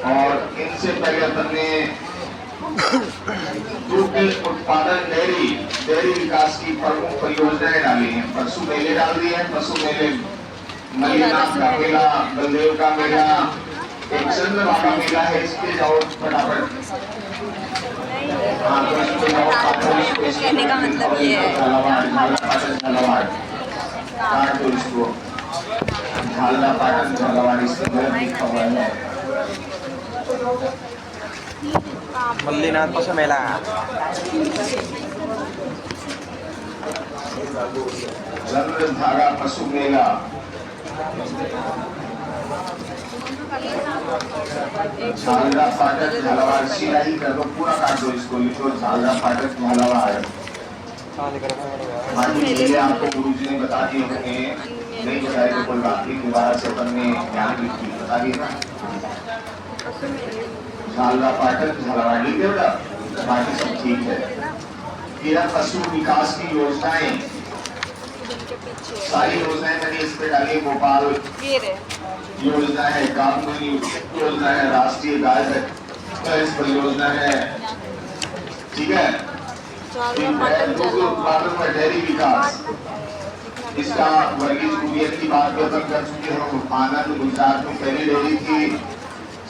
A: और इनसे पहले अपन ने दूध उत्पादन डेयरी विकास की प्रमुख परियोजनाएं डाली हैं। पशु मेले डाल दिए हैं, पशु मेले मल्लीनाथ का मेला, बलदेव का मेला, एक चंद्रभागा मेला है, इसके जाओ फटाफट। हाँ, तो इसको जाओ,
D: कहने का मतलब ये है
A: काट दो इसको, झालरा पाटन झालावाड़ इसके अंदर लिखा हुआ है।
B: मल्लीनाथ पशु मेला।
A: चंद्रभागा पशु मेला, झालरा पाटन झालावाड़, सीधा ही कर दो, पूरा काट दो इसको, लिखो झालरा पाटन झालावाड़। ये आपको गुरुजी ने बता दिए होंगे, नहीं बताए तो कोई बात नहीं, दोबारा से अपन ने ध्यान रखी, बता दिए ना। झालरा पाटन झालावाड़ लिख दे बेटा, बाकी सब ठीक है। तेरा पशु विकास की योजनाएं, सारी योजनाएं मैंने इस पे डाली। भोपाल योजना है, कानूनी योजना है, राष्ट्रीय गाय परियोजना है। ठीक है, दूध उत्पादन व डेयरी विकास, इसका वर्गीज कुरियन की बात भी अपन कर चुके हैं। आनंद गुजरात में पहली डेयरी थी,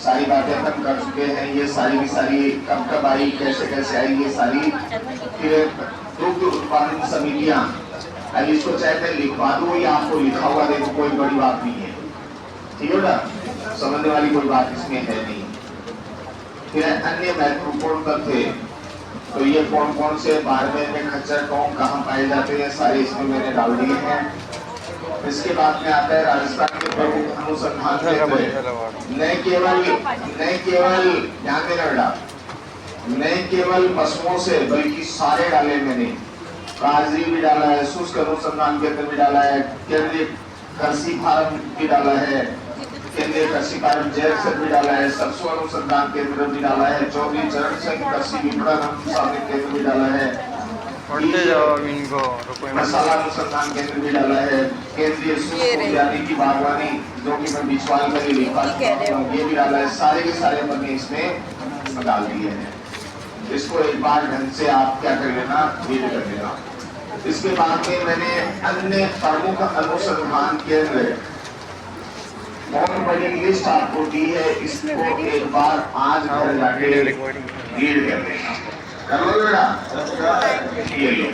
A: सारी बातें अपन कर चुके हैं। ये सारी की सारी कब कब आई, कैसे कैसे आई, ये सारी। फिर दुग्ध उत्पादन समितियां, अब इसको चाहे मैं लिखवा दूं या आपको लिखा हुआ देखो, कोई बड़ी बात नहीं है। ठीक है ना, समझने वाली कोई बात इसमें है नहीं। फिर अन्य महत्वपूर्ण तथ्य, तो ये कौन कौन से बाड़मेर में खच्चर कौन कहाँ पाए जाते हैं, सारे इसमें मैंने डाल दिए हैं। इसके बाद में आता है राजस्थान के प्रमुख अनुसंधान केंद्र। न केवल ध्यान देना बेटा, न केवल पशुओं से बल्कि सारे डाले मैंने। काजी भी डाला है, शुष्क अनुसंधान केंद्र भी डाला है, केंद्रीय कृषि फार्म भी डाला है, केंद्रीय कृषि फार्म जैव भी डाला है, सरसों अनुसंधान केंद्र भी डाला है, चौधरी चरण सिंह कृषि विपणन अनुसंधान केंद्र भी डाला है, मसाला अनुसंधान केंद्र भी डाला है, केंद्रीय शुष्क उद्यानिकी बागवानी जो कि मैं बिछवाल में लिखा ये भी डाला है। सारे के सारे अपने इसमें डाल दिए हैं। इसको एक बार ढंग से आप क्या कर लेना, रीड कर लेना। इसके बाद में मैंने अन्य प्रमुख अनुसंधान केंद्र बहुत बड़ी लिस्ट आपको दी है, इसको एक बार आज घर जाके रीड कर लेना। कर लो बेटा, ये लो।